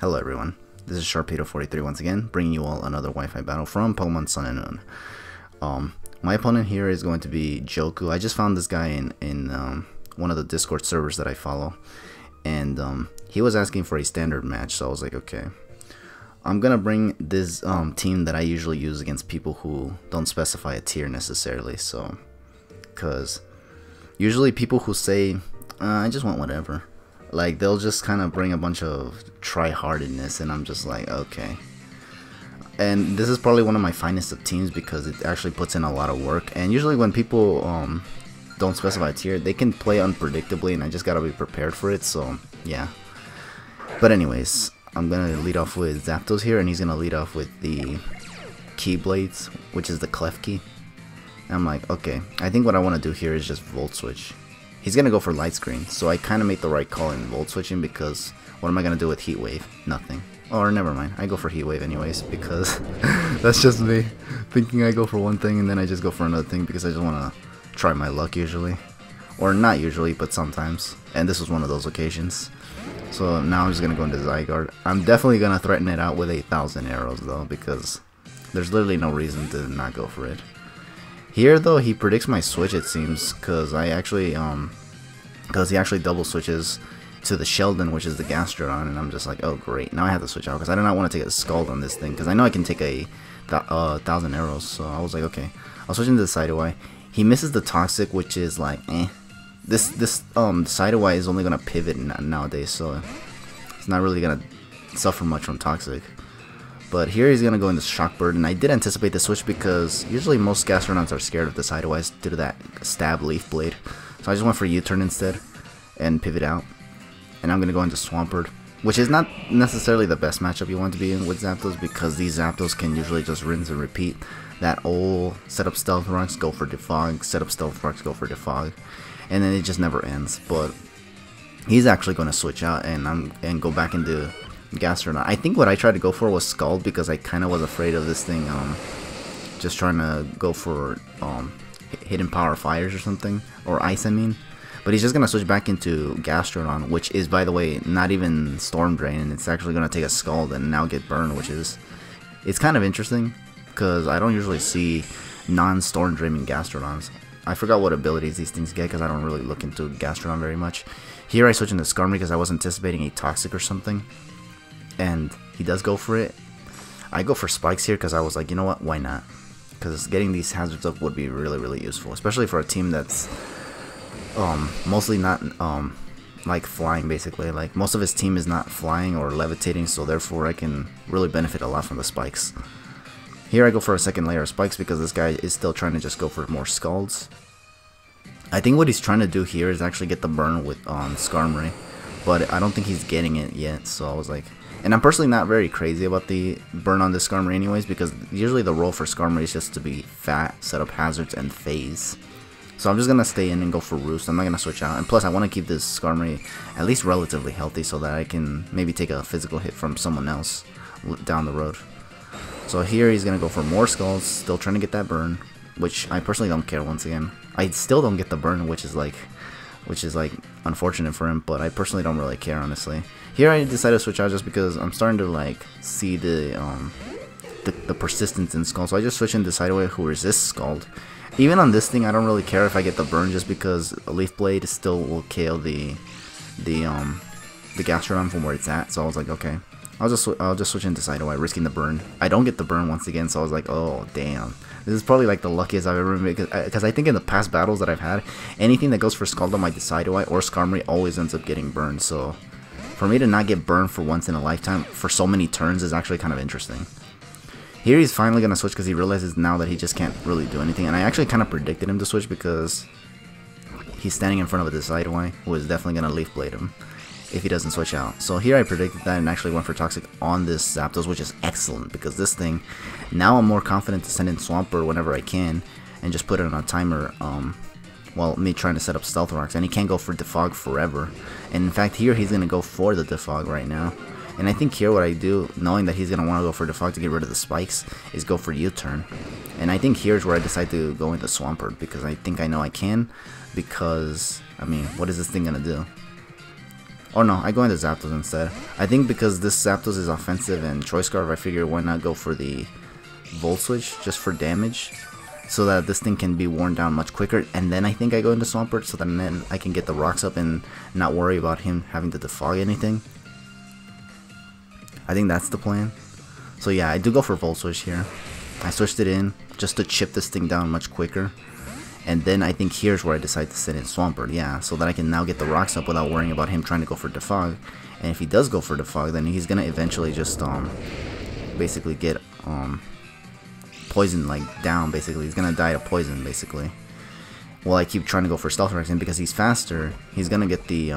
Hello everyone, this is Sharpedo43 once again, bringing you all another Wi-Fi battle from Pokemon Sun and Moon. My opponent here is going to be Joku. I just found this guy in one of the Discord servers that I follow, and he was asking for a standard match, so I was like, okay. I'm gonna bring this team that I usually use against people who don't specify a tier necessarily, so, because usually people who say, I just want whatever, like, they'll just kind of bring a bunch of try-hardedness, and I'm just like, okay. And this is probably one of my finest of teams because it actually puts in a lot of work. And usually when people don't specify a tier, they can play unpredictably, and I just gotta be prepared for it, so yeah. But anyways, I'm gonna lead off with Zapdos here, and he's gonna lead off with the Keyblades, which is the Clef Key. And I'm like, okay, I think what I want to do here is just Volt Switch. He's gonna go for Light Screen, so I kind of made the right call in Volt Switching, because what am I gonna do with Heat Wave? Nothing. Or never mind, I go for Heat Wave anyways, because that's just me thinking I go for one thing and then I just go for another thing because I just want to try my luck usually. Or not usually, but sometimes. And this was one of those occasions. So now I'm just gonna go into Zygarde. I'm definitely gonna threaten it out with 1,000 arrows though, because there's literally no reason to not go for it. Here though, he predicts my switch, it seems, because he actually double switches to the Sheldon, which is the Gastrodon, and I'm just like, oh great, now I have to switch out because I do not want to take a Scald on this thing, because I know I can take a 1,000 arrows. So I was like, okay, I'll switch into the Sideway. He misses the Toxic, which is like, This Sideway is only gonna pivot nowadays, so it's not really gonna suffer much from Toxic. But here he's gonna go into Shock Bird, and I did anticipate the switch because usually most Gastrodons are scared of the Sideways due to that stab Leaf Blade. So I just went for U-turn instead and pivot out. And I'm gonna go into Swampert, which is not necessarily the best matchup you want to be in with Zapdos, because these Zapdos can usually just rinse and repeat that old set up Stealth Rocks, go for Defog, set up Stealth Rocks, go for Defog, and then it just never ends. But he's actually gonna switch out and go back into Gastrodon. I think what I tried to go for was Scald, because I kind of was afraid of this thing just trying to go for Hidden Power Fires or something, or Ice I mean. But he's just gonna switch back into Gastrodon, which is, by the way, not even Storm Drain, and it's actually gonna take a Scald and now get burned, which is, it's kind of interesting because I don't usually see non-Storm Draining Gastrodons. I forgot what abilities these things get because I don't really look into Gastrodon very much. Here I switch into Skarmory because I was anticipating a Toxic or something, and he does go for it. I go for Spikes here because I was like, you know what, why not? Because getting these hazards up would be really, really useful, especially for a team that's mostly not like flying, basically. Like, most of his team is not flying or levitating, so therefore I can really benefit a lot from the Spikes. Here I go for a second layer of Spikes because this guy is still trying to just go for more Scalds. I think what he's trying to do here is actually get the burn with Skarmory, but I don't think he's getting it yet, so I was like, and I'm personally not very crazy about the burn on this Skarmory anyways, because usually the role for Skarmory is just to be fat, set up hazards, and phase. So I'm just going to stay in and go for Roost. I'm not going to switch out. And plus, I want to keep this Skarmory at least relatively healthy so that I can maybe take a physical hit from someone else down the road. So here he's going to go for more Skulls, still trying to get that burn, which I personally don't care once again. I still don't get the burn, which is like unfortunate for him, but I personally don't really care, honestly. Here I decided to switch out just because I'm starting to like see the persistence in Scald. So I just switch into Sideway, who resists Scald. Even on this thing, I don't really care if I get the burn, just because a Leaf Blade still will KO the Gastrodon from where it's at. So I was like, okay, I'll just switch into Sideway, risking the burn. I don't get the burn once again, so I was like, oh damn, this is probably like the luckiest I've ever made, because I think in the past battles that I've had, anything that goes for Scald on my Sideway or Skarmory always ends up getting burned. So for me to not get burned for once in a lifetime for so many turns is actually kind of interesting. Here he's finally going to switch because he realizes now that he just can't really do anything. And I actually kind of predicted him to switch because he's standing in front of a Decidueye who is definitely going to Leaf Blade him if he doesn't switch out. So here I predicted that and actually went for Toxic on this Zapdos, which is excellent because this thing, now I'm more confident to send in Swampert whenever I can and just put it on a timer while me trying to set up Stealth Rocks. And he can't go for Defog forever. And in fact, here he's going to go for the Defog right now. And I think here what I do, knowing that he's going to want to go for Defog to get rid of the Spikes, is go for U-turn. And I think here's where I decide to go into Swampert, because I think I know I can, because, I mean, what is this thing going to do? Oh no, I go into Zapdos instead. I think because this Zapdos is offensive and Choice Scarf, I figure why not go for the Volt Switch just for damage, so that this thing can be worn down much quicker. And then I think I go into Swampert so that then I can get the rocks up and not worry about him having to defog anything. I think that's the plan. So yeah, I do go for Volt Switch here. I switched it in just to chip this thing down much quicker. And then I think here's where I decide to sit in Swampert, yeah, so that I can now get the rocks up without worrying about him trying to go for Defog. And if he does go for Defog, then he's gonna eventually just basically get poison like down. Basically, he's gonna die to poison basically. While I keep trying to go for Stealth Rocks, and because he's faster, he's gonna get the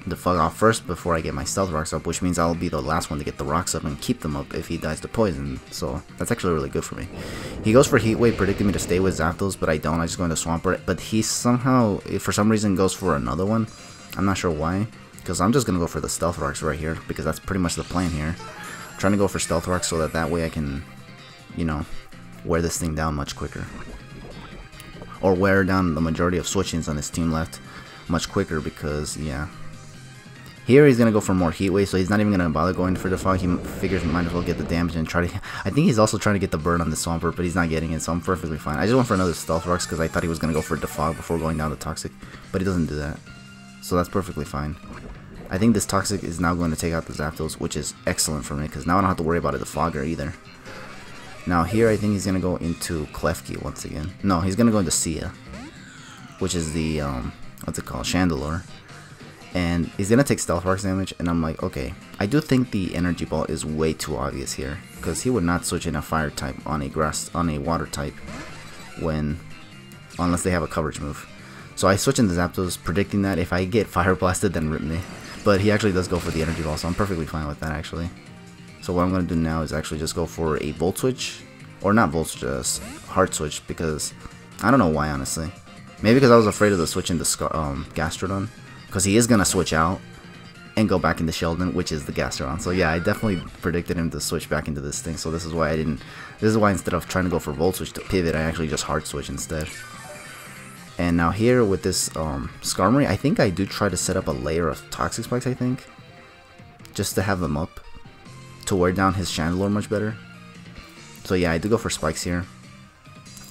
Defog off first before I get my Stealth Rocks up, which means I'll be the last one to get the rocks up and keep them up if he dies to poison. So that's actually really good for me. He goes for Heat Wave, predicting me to stay with Zapdos, but I don't. I just go into Swampert. But he somehow, for some reason, goes for another one. I'm not sure why, because I'm just gonna go for the Stealth Rocks right here, because that's pretty much the plan here. I'm trying to go for Stealth Rocks so that way I can, you know, wear this thing down much quicker, or wear down the majority of switchings on his team left much quicker, because yeah. Here he's going to go for more Heat Wave, so he's not even going to bother going for Defog. He figures he might as well get the damage and try to... I think he's also trying to get the burn on the Swampert, but he's not getting it, so I'm perfectly fine. I just went for another Stealth Rocks because I thought he was going to go for Defog before going down to Toxic, but he doesn't do that. So that's perfectly fine. I think this Toxic is now going to take out the Zapdos, which is excellent for me, because now I don't have to worry about a Defogger either. Now here I think he's going to go into Klefki once again. No, he's going to go into Sia, which is the, what's it called, Chandelure. And he's gonna take Stealth Rocks damage, and I'm like, okay, I do think the Energy Ball is way too obvious here, because he would not switch in a Fire type on a Water type unless they have a coverage move. So I switch in the Zapdos, predicting that if I get Fire Blasted, then rip me. But he actually does go for the Energy Ball, so I'm perfectly fine with that actually. So what I'm gonna do now is actually just go for a Volt Switch, or not Volt Switch, just Heart Switch, because I don't know why honestly. Maybe because I was afraid of the switch into Gastrodon. Because he is going to switch out and go back into Sheldon, which is the Gastrodon. So yeah, I definitely predicted him to switch back into this thing. So this is why instead of trying to go for Volt Switch to pivot, I actually just Heart Switch instead. And now here with this Skarmory, I think I do try to set up a layer of Toxic Spikes, I think. Just to have them up. To wear down his Chandelure much better. So yeah, I do go for Spikes here.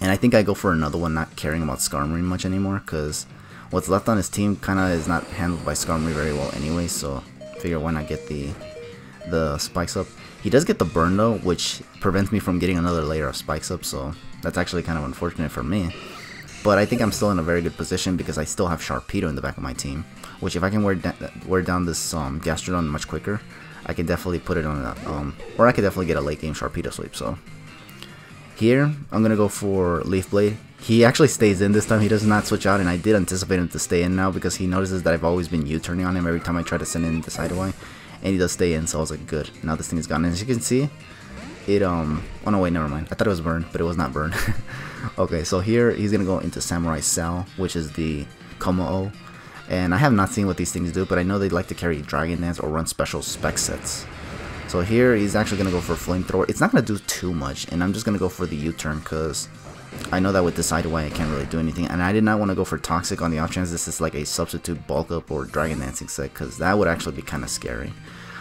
And I think I go for another one, not caring about Skarmory much anymore, because what's left on his team kind of is not handled by Skarmory very well anyway, so I figure why not get the spikes up. He does get the burn though, which prevents me from getting another layer of spikes up, so that's actually kind of unfortunate for me. But I think I'm still in a very good position because I still have Sharpedo in the back of my team, which if I can wear down this Gastrodon much quicker, I can definitely put it on a, or I could definitely get a late game Sharpedo sweep. So here I'm gonna go for Leaf Blade. He actually stays in this time. He does not switch out, and I did anticipate him to stay in now because he notices that I've always been U-turning on him every time I try to send in the Sideway, and he does stay in. So I was like, good. Now this thing is gone. And as you can see, it oh no, wait, never mind. I thought it was Burn, but it was not Burn. Okay, so here he's gonna go into Samurai Cell, which is the Kommo-O, and I have not seen what these things do, but I know they like to carry Dragon Dance or run special spec sets. So here he's actually gonna go for Flamethrower. It's not gonna do too much, and I'm just gonna go for the U-turn because I know that with the Sideway I can't really do anything, and I did not want to go for Toxic on the off chance this is like a substitute Bulk Up or Dragon Dancing set, because that would actually be kind of scary.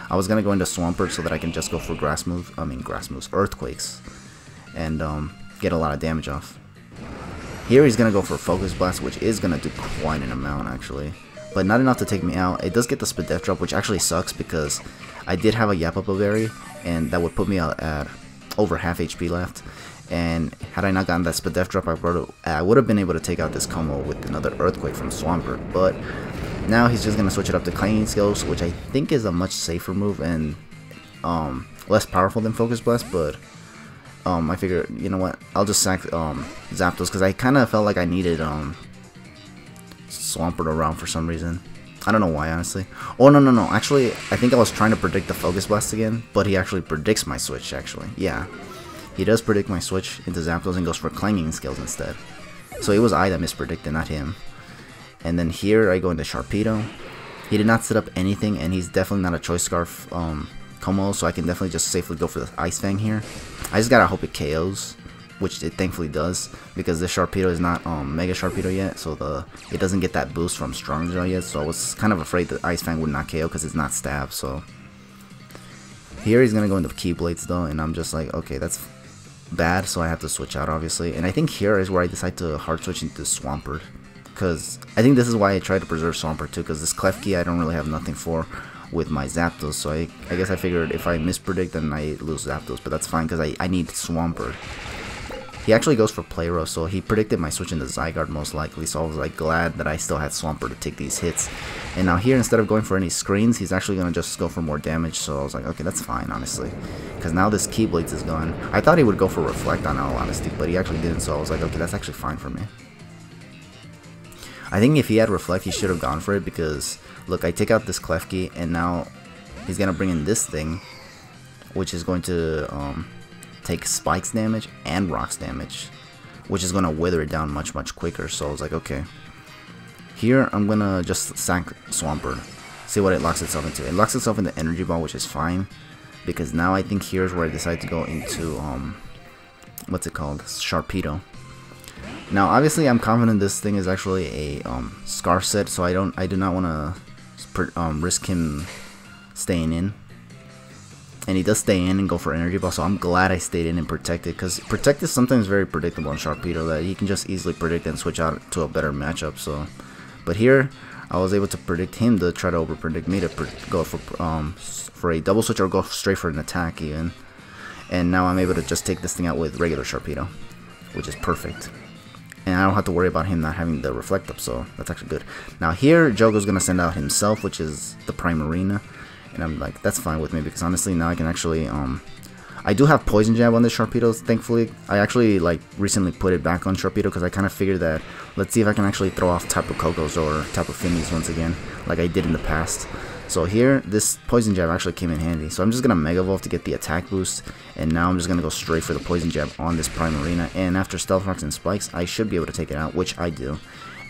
I was gonna go into Swampert so that I can just go for Earthquakes, and get a lot of damage off. Here he's gonna go for Focus Blast, which is gonna do quite an amount actually, but not enough to take me out. It does get the Spadef drop, which actually sucks because I did have a Yappa Berry, and that would put me out at over half HP left. And had I not gotten that Spadef drop, I would have been able to take out this Kommo with another Earthquake from Swampert. But now he's just going to switch it up to Clanging Skills, which I think is a much safer move and less powerful than Focus Blast. But I figure, you know what, I'll just sack Zapdos because I kind of felt like I needed Swampert around for some reason. I don't know why, honestly. Oh, no. Actually, I think I was trying to predict the Focus Blast again, but he actually predicts my switch, actually. Yeah. He does predict my switch into Zapdos and goes for Clanging Skills instead. So it was I that mispredicted, not him. And then here I go into Sharpedo. He did not set up anything, and he's definitely not a Choice Scarf Kommo, so I can definitely just safely go for the Ice Fang here. I just gotta hope it KOs. which it thankfully does, because the Sharpedo is not Mega Sharpedo yet, so it doesn't get that boost from Strong Jaw yet, so I was kind of afraid that Ice Fang would not KO because it's not stab. So here he's gonna go into Keyblades though, and I'm just like, okay, that's bad, so I have to switch out obviously. And I think here is where I decide to hard switch into Swampert, because I think this is why I try to preserve Swampert too, because this Klefki I don't really have nothing for with my Zapdos, so I guess I figured if I mispredict then I lose Zapdos, but that's fine because I need Swampert. He actually goes for Playro, so he predicted my switch into Zygarde most likely, so I was like glad that I still had Swampert to take these hits. And now here, instead of going for any screens, he's actually going to just go for more damage, so I was like, okay, that's fine, honestly. Because now this Keyblades is gone. I thought he would go for Reflect on all honesty, but he actually didn't, so I was like, okay, that's actually fine for me. I think if he had Reflect, he should have gone for it, because, look, I take out this Klefki, and now he's going to bring in this thing, which is going to take Spikes damage and Rocks damage, which is going to wither it down much quicker. So I was like, okay, here I'm going to just sack Swampert, see what it locks itself into. It locks itself into Energy Ball, which is fine, because now I think here's where I decide to go into what's it called, Sharpedo. Now obviously I'm confident this thing is actually a Scarf set, so I do not want to risk him staying in. And he does stay in and go for Energy Ball, so I'm glad I stayed in and protected, because Protect is sometimes very predictable on Sharpedo, that he can just easily predict and switch out to a better matchup. So, but here I was able to predict him to try to over predict me to go for a double switch or go straight for an attack even. And now I'm able to just take this thing out with regular Sharpedo, which is perfect. And I don't have to worry about him not having the Reflect up, so that's actually good. Now here Joku's gonna send out himself, which is the Primarina. And I'm like, that's fine with me, because honestly now I can actually I do have Poison Jab on this Sharpedo, thankfully. I actually like recently put it back on Sharpedo because I kind of figured that let's see if I can actually throw off Tapu Kokos or Tapu Finis once again, like I did in the past. So here this Poison Jab actually came in handy. So I'm just gonna Mega Evolve to get the attack boost, and now I'm just gonna go straight for the Poison Jab on this Primarina, and after Stealth Rocks and Spikes I should be able to take it out, which I do.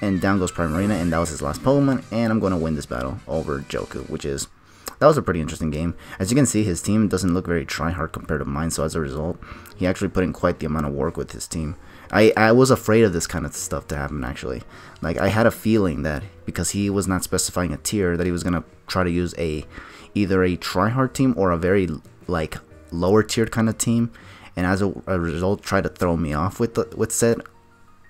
And down goes Primarina, and that was his last Pokemon, and I'm gonna win this battle over Joku, which is, that was a pretty interesting game. As you can see, his team doesn't look very try-hard compared to mine, so as a result, he actually put in quite the amount of work with his team. I was afraid of this kind of stuff to happen, actually. Like, I had a feeling that because he was not specifying a tier, that he was going to try to use either a try-hard team or a very, like, lower-tiered kind of team, and as a result, try to throw me off with said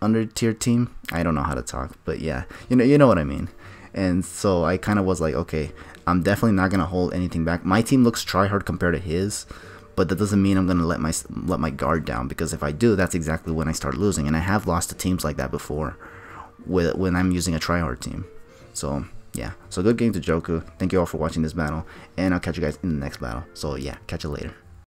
under-tiered team. I don't know how to talk, but yeah, you know what I mean. And so I kind of was like, okay, I'm definitely not gonna hold anything back. My team looks try-hard compared to his, but that doesn't mean I'm gonna let my guard down, because if I do, that's exactly when I start losing. And I have lost to teams like that before, when I'm using a try-hard team. So yeah, so good game to Joku. Thank you all for watching this battle, and I'll catch you guys in the next battle. So yeah, catch you later.